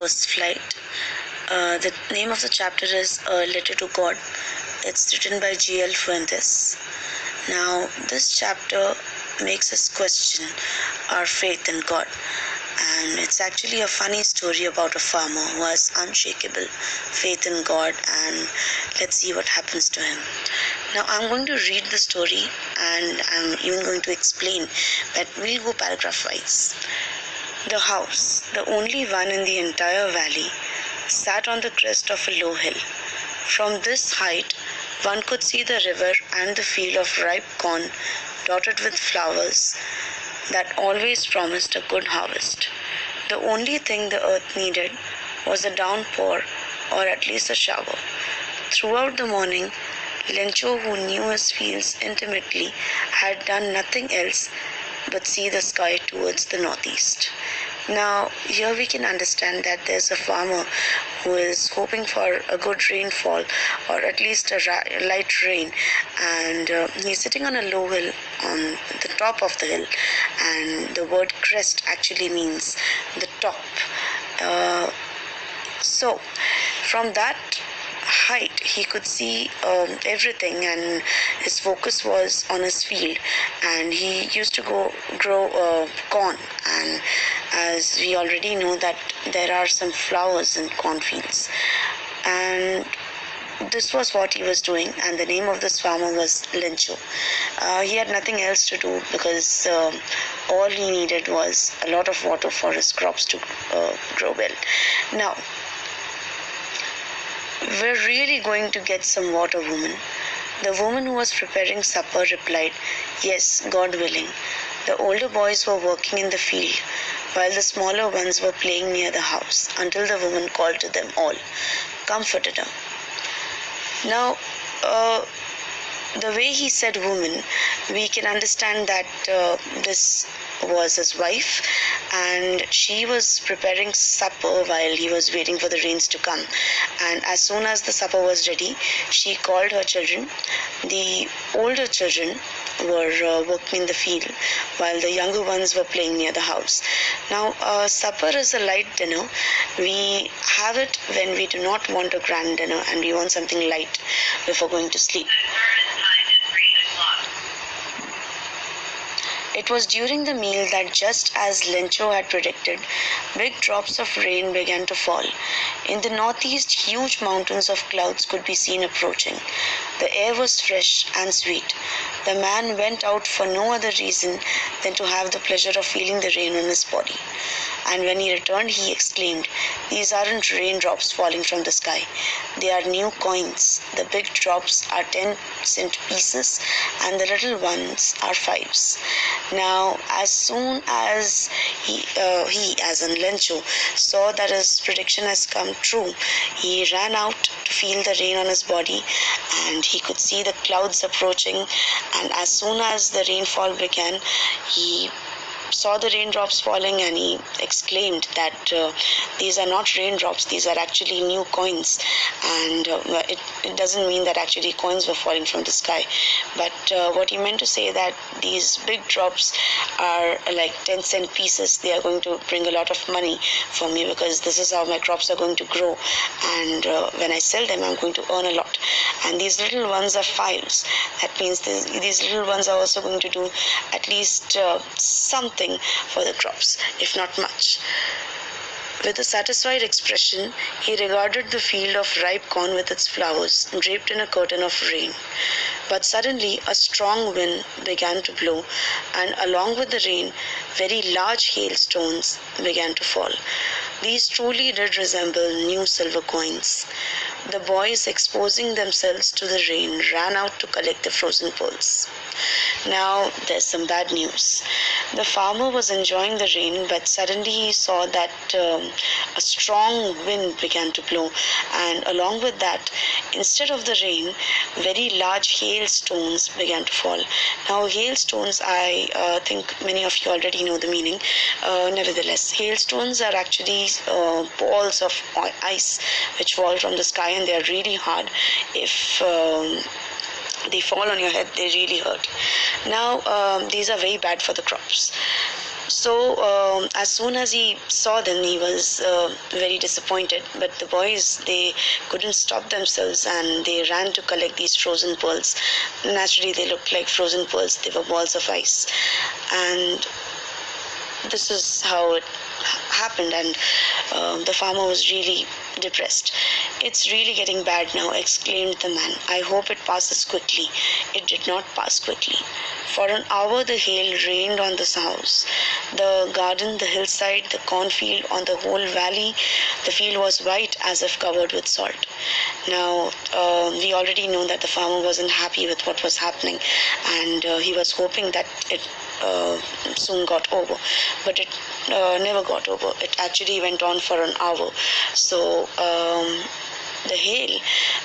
first flight. The name of the chapter is A Letter to God. It's written by G.L. Fuentes. Now, this chapter makes us question our faith in God. And it's actually a funny story about a farmer who has unshakable faith in God, and let's see what happens to him. Now, I'm going to read the story and I'm even going to explain, but we'll go paragraph wise. The house, the only one in the entire valley, sat on the crest of a low hill. From this height, one could see the river and the field of ripe corn dotted with flowers that always promised a good harvest. The only thing the earth needed was a downpour, or at least a shower. Throughout the morning, Lencho, who knew his fields intimately, had done nothing else but see the sky towards the northeast. Now, here we can understand that there's a farmer who is hoping for a good rainfall, or at least a light rain, and he's sitting on a low hill on the top of the hill, and the word crest actually means the top. So from that height he could see everything, and his focus was on his field, and he used to grow corn. And as we already know that there are some flowers in cornfields, and this was what he was doing, and the name of this farmer was Lencho. He had nothing else to do because all he needed was a lot of water for his crops to grow well. Now, we're really going to get some water, woman. The woman who was preparing supper replied, Yes, God willing. The older boys were working in the field, while the smaller ones were playing near the house, until the woman called to them all, comforted her. Now, the way he said woman, we can understand that this was his wife, and she was preparing supper while he was waiting for the rains to come. And as soon as the supper was ready, she called her children. The older children were working in the field, while the younger ones were playing near the house. Now, supper is a light dinner. We have it when we do not want a grand dinner and we want something light before going to sleep. It was during the meal that, just as Lencho had predicted, big drops of rain began to fall. In the northeast, huge mountains of clouds could be seen approaching. The air was fresh and sweet. The man went out for no other reason than to have the pleasure of feeling the rain on his body. And when he returned, he exclaimed, These aren't raindrops falling from the sky. They are new coins. The big drops are 10-cent pieces, and the little ones are fives. Now, as soon as he as in Lencho, saw that his prediction has come true, he ran out to feel the rain on his body, and he could see the clouds approaching. And as soon as the rainfall began, he saw the raindrops falling, and he exclaimed that these are not raindrops, these are actually new coins. And it doesn't mean that actually coins were falling from the sky, but what he meant to say that these big drops are like 10-cent pieces. They are going to bring a lot of money for me, because this is how my crops are going to grow, and when I sell them, I'm going to earn a lot. And these little ones are fives. That means these little ones are also going to do at least something for the crops, if not much. With a satisfied expression, he regarded the field of ripe corn with its flowers, draped in a curtain of rain. But suddenly a strong wind began to blow, and along with the rain, very large hailstones began to fall. These truly did resemble new silver coins. The boys, exposing themselves to the rain, ran out to collect the frozen pearls. Now, there's some bad news. The farmer was enjoying the rain, but suddenly he saw that a strong wind began to blow, and along with that, instead of the rain, very large hailstones began to fall. Now, hailstones, I think many of you already know the meaning. Nevertheless, hailstones are actually balls of ice which fall from the sky, and they are really hard. If they fall on your head, they really hurt. Now, these are very bad for the crops. So as soon as he saw them, he was very disappointed. But the boys, they couldn't stop themselves and they ran to collect these frozen pearls. Naturally, they looked like frozen pearls. They were balls of ice. And this is how it happened, and the farmer was really depressed. "It's really getting bad now," exclaimed the man. "I hope it passes quickly." It did not pass quickly. For an hour the hail rained on the house, the garden, the hillside, the cornfield, on the whole valley. The field was white as if covered with salt. Now, we already know that the farmer wasn't happy with what was happening, and he was hoping that it soon got over, but it never got over. It actually went on for an hour. So the hail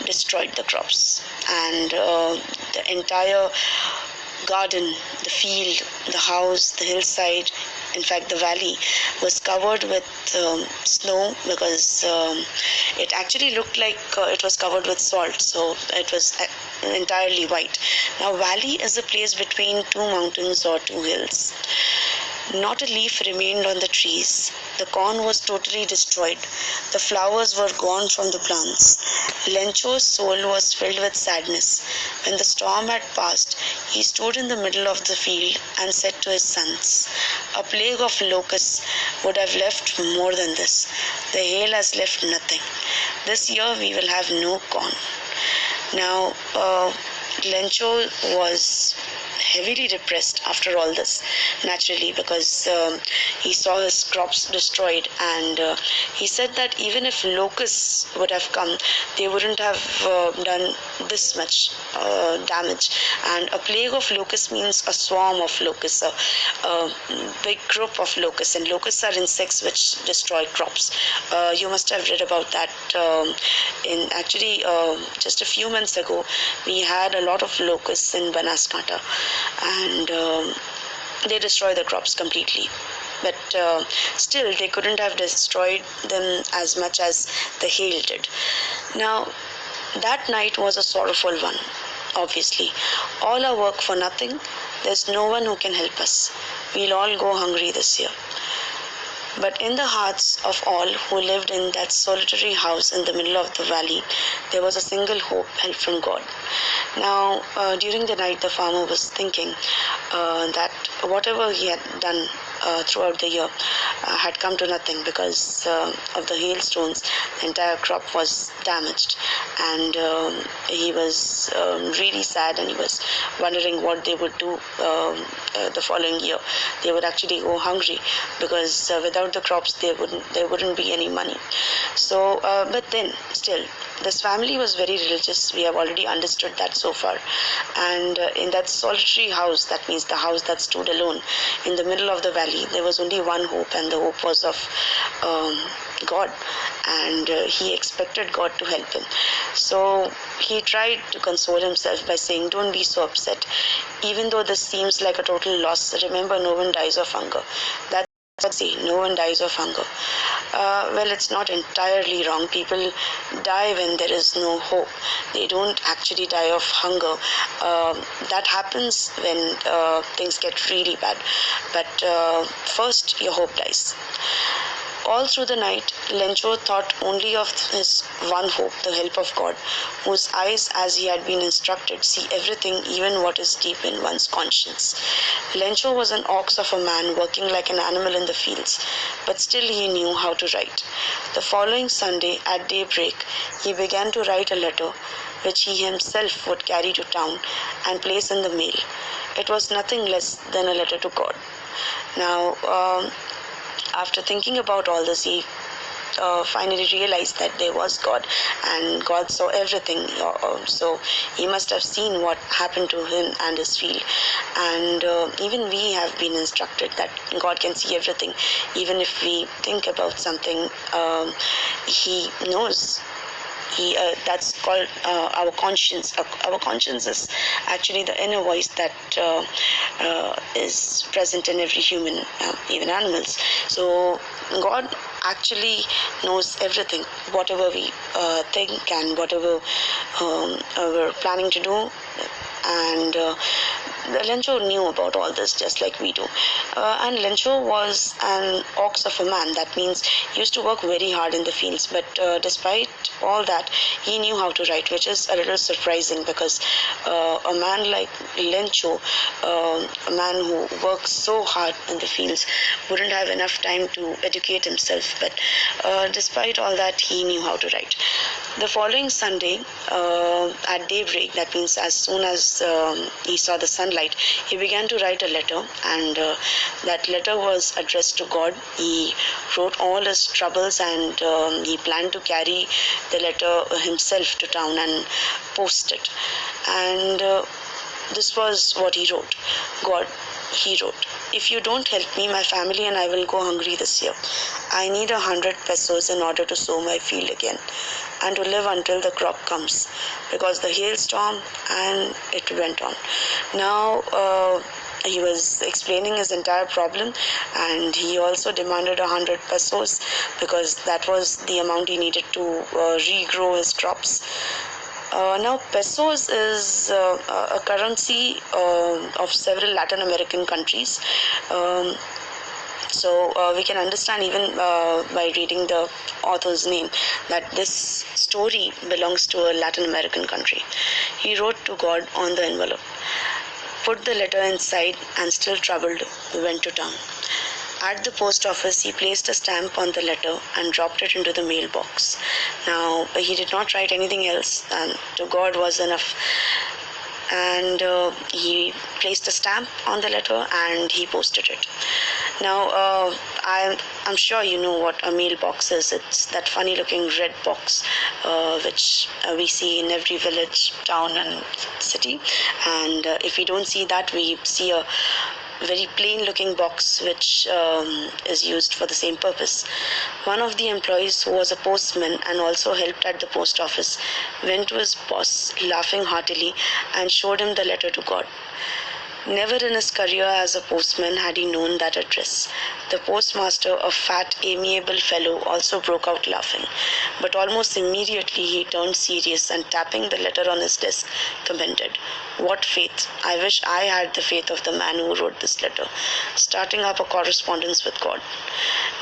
destroyed the crops, and the entire garden, the field, the house, the hillside, in fact, the valley was covered with snow, because it actually looked like it was covered with salt, so it was entirely white. Now, valley is a place between two mountains or two hills. Not a leaf remained on the trees. The corn was totally destroyed. The flowers were gone from the plants. Lencho's soul was filled with sadness. When the storm had passed, he stood in the middle of the field and said to his sons, "A plague of locusts would have left more than this. The hail has left nothing. This year we will have no corn." Now, Lencho was heavily depressed after all this, naturally, because he saw his crops destroyed, and he said that even if locusts would have come, they wouldn't have done this much damage. And a plague of locusts means a swarm of locusts, a big group of locusts, and locusts are insects which destroy crops. You must have read about that. In actually, just a few months ago, we had a lot of locusts in Banaskanta, and they destroy the crops completely. But still, they couldn't have destroyed them as much as the hail did. Now, that night was a sorrowful one, obviously. All our work for nothing. There's no one who can help us. We'll all go hungry this year. But in the hearts of all who lived in that solitary house in the middle of the valley, there was a single hope, help from God. Now, during the night, the farmer was thinking that whatever he had done throughout the year had come to nothing, because of the hailstones. The entire crop was damaged, and he was really sad, and he was wondering what they would do the following year. They would actually go hungry, because without the crops there wouldn't be any money. So, but then still, this family was very religious. We have already understood that so far. And in that solitary house, that means the house that stood alone in the middle of the valley, there was only one hope, and the hope was of God. And he expected God to help him. So he tried to console himself by saying, "Don't be so upset. Even though this seems like a total loss, remember, no one dies of hunger." That's what I say, no one dies of hunger. Well, it's not entirely wrong. People die when there is no hope. They don't actually die of hunger. That happens when things get really bad. But first, your hope dies. All through the night, Lencho thought only of his one hope, the help of God, whose eyes, as he had been instructed, see everything, even what is deep in one's conscience. Lencho was an ox of a man working like an animal in the fields, but still he knew how to write. The following Sunday, at daybreak, he began to write a letter, which he himself would carry to town and place in the mail. It was nothing less than a letter to God. Now, after thinking about all this, he finally realized that there was God, and God saw everything. So he must have seen what happened to him and his field. And even we have been instructed that God can see everything. Even if we think about something, he knows. That's called our conscience. Our conscience is actually the inner voice that is present in every human, even animals. So God actually knows everything, whatever we think and whatever we're planning to do. And Lencho knew about all this just like we do. And Lencho was an ox of a man. That means he used to work very hard in the fields. But despite all that, he knew how to write, which is a little surprising because a man like Lencho, a man who works so hard in the fields, wouldn't have enough time to educate himself. But despite all that, he knew how to write. The following Sunday, at daybreak, that means as soon as he saw the sunlight, he began to write a letter, and that letter was addressed to God. He wrote all his troubles, and he planned to carry the letter himself to town and post it. And this was what he wrote. God, he wrote, if you don't help me, my family and I will go hungry this year. I need 100 pesos in order to sow my field again and to live until the crop comes, because the hailstorm, and it went on. Now, he was explaining his entire problem, and he also demanded 100 pesos because that was the amount he needed to regrow his crops. Now, pesos is a currency of several Latin American countries. So we can understand even by reading the author's name that this story belongs to a Latin American country. He wrote to God on the envelope, put the letter inside, and still troubled, went to town. At the post office, he placed a stamp on the letter and dropped it into the mailbox. Now, he did not write anything else, and to God was enough. And he placed a stamp on the letter and he posted it. Now, I'm sure you know what a mailbox is. It's that funny looking red box which we see in every village, town and city. And if we don't see that, we see a very plain looking box which is used for the same purpose. One of the employees, who was a postman and also helped at the post office, went to his boss laughing heartily and showed him the letter to God. Never in his career as a postman had he known that address. The postmaster, a fat, amiable fellow, also broke out laughing. But almost immediately he turned serious and, tapping the letter on his desk, commented, "What faith! I wish I had the faith of the man who wrote this letter," starting up a correspondence with God.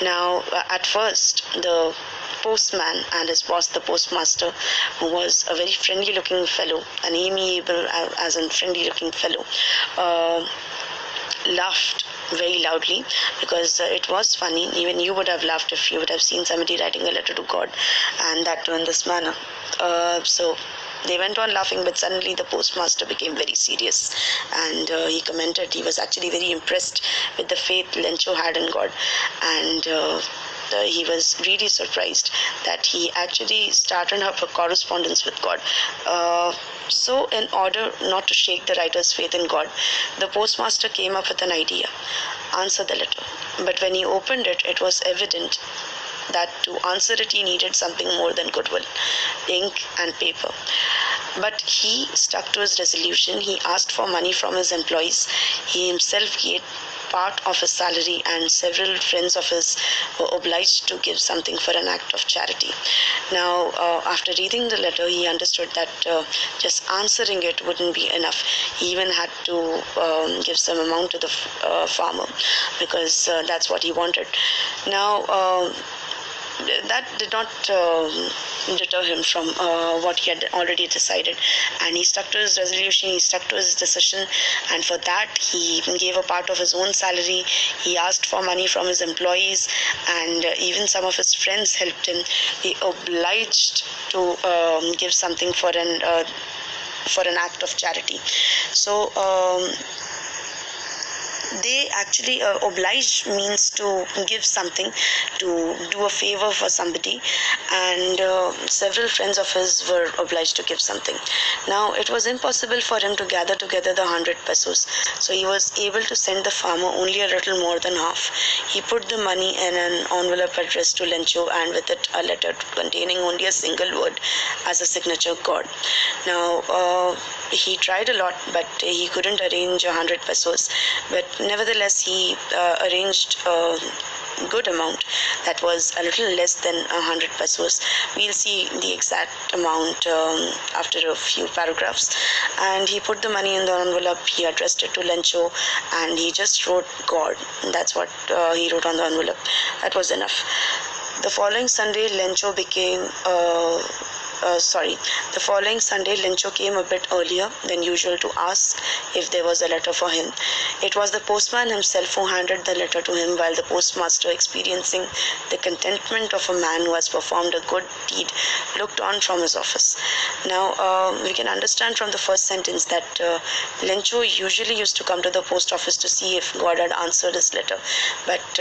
Now, at first, the postman and his boss, the postmaster, who was a very friendly looking fellow, an amiable as in friendly looking fellow, laughed very loudly because it was funny. Even you would have laughed if you would have seen somebody writing a letter to God, and that too in this manner. So they went on laughing, but suddenly the postmaster became very serious, and he commented he was actually very impressed with the faith Lencho had in God, and he was really surprised that he actually started up a correspondence with God. So in order not to shake the writer's faith in God, the postmaster came up with an idea: answer the letter. But when he opened it, it was evident that to answer it he needed something more than goodwill, ink and paper. But he stuck to his resolution. He asked for money from his employees. He himself gave part of his salary, and several friends of his were obliged to give something for an act of charity. Now, after reading the letter, he understood that just answering it wouldn't be enough. He even had to give some amount to the farmer because that's what he wanted. Now, that did not deter him from what he had already decided, and he stuck to his resolution, he stuck to his decision, and for that he gave a part of his own salary. He asked for money from his employees, and even some of his friends helped him. He obliged to give something for an act of charity. So they actually obliged means to give something, to do a favor for somebody, and several friends of his were obliged to give something. Now, it was impossible for him to gather together the 100 pesos, so he was able to send the farmer only a little more than half. He put the money in an envelope addressed to Lencho, and with it a letter containing only a single word as a signature: God. Now, he tried a lot, but he couldn't arrange 100 pesos. But nevertheless, he arranged good amount. That was a little less than 100 pesos. We'll see the exact amount after a few paragraphs. And he put the money in the envelope. He addressed it to Lencho, and he just wrote God. That's what he wrote on the envelope. That was enough. The following Sunday, Lencho became sorry, the following Sunday, Lencho came a bit earlier than usual to ask if there was a letter for him. It was the postman himself who handed the letter to him, while the postmaster, experiencing the contentment of a man who has performed a good deed, looked on from his office. Now, we can understand from the first sentence that Lencho usually used to come to the post office to see if God had answered his letter, but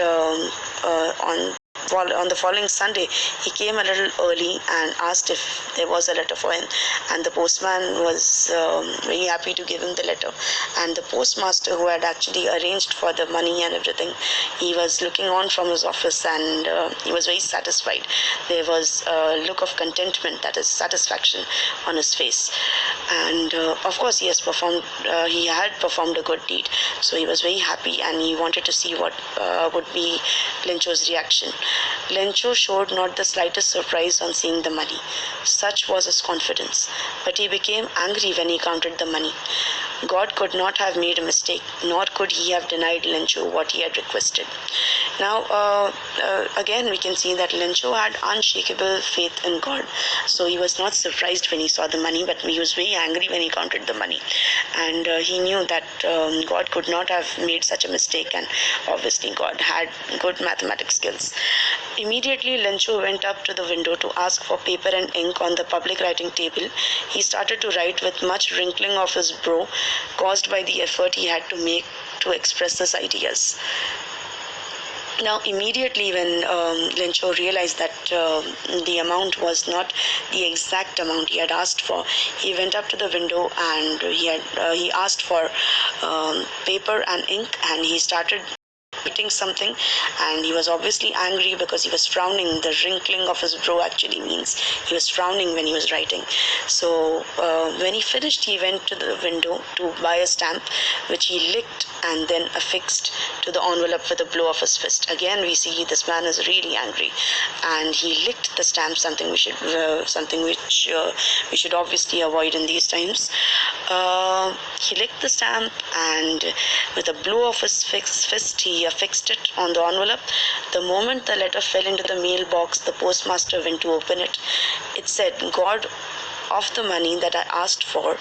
on the following Sunday, he came a little early and asked if there was a letter for him, and the postman was very happy to give him the letter. And the postmaster, who had actually arranged for the money and everything, he was looking on from his office, and he was very satisfied. There was a look of contentment, that is satisfaction, on his face. And of course, he had performed a good deed, so he was very happy, and he wanted to see what would be Lencho's reaction. Lencho showed not the slightest surprise on seeing the money. Such was his confidence. But he became angry when he counted the money. God could not have made a mistake, nor could he have denied Lencho what he had requested. Now, again, we can see that Lencho had unshakable faith in God. So he was not surprised when he saw the money, but he was very angry when he counted the money. And he knew that God could not have made such a mistake, and obviously God had good mathematics skills. Immediately, Lencho went up to the window to ask for paper and ink on the public writing table. He started to write with much wrinkling of his brow, caused by the effort he had to make to express his ideas. Now, immediately when Lencho realized that the amount was not the exact amount he had asked for, he went up to the window and he asked for paper and ink, and he started writing something, and he was obviously angry because he was frowning. The wrinkling of his brow actually means he was frowning when he was writing. So when he finished, he went to the window to buy a stamp, which he licked and then affixed to the envelope with a blow of his fist. Again, we see this man is really angry, and he licked the stamp, something which we should obviously avoid in these times. He licked the stamp, and with a blow of his fist, he affixed it on the envelope. The moment the letter fell into the mailbox, the postmaster went to open it. It said, God, of the money that I asked for,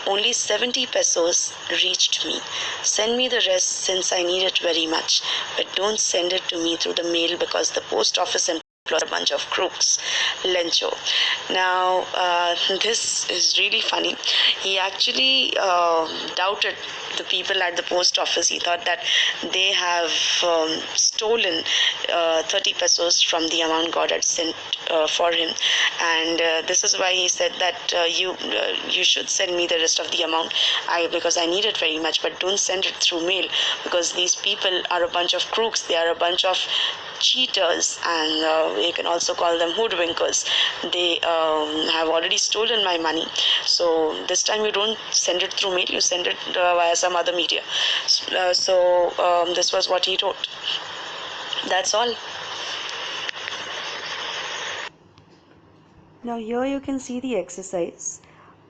only 70 pesos reached me. Send me the rest since I need it very much, but don't send it to me through the mail because the post office employs a bunch of crooks. Lencho. Now, this is really funny. He actually doubted the people at the post office. He thought that they have stolen 30 pesos from the amount God had sent for him, and this is why he said that you should send me the rest of the amount because I need it very much, but don't send it through mail because these people are a bunch of crooks. They are a bunch of cheaters, and you can also call them hoodwinkers. They have already stolen my money, so this time you don't send it through mail, you send it via some other media. This was what he wrote. That's all. Now here you can see the exercise.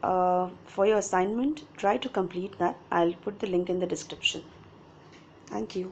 For your assignment, try to complete that. I'll put the link in the description. Thank you.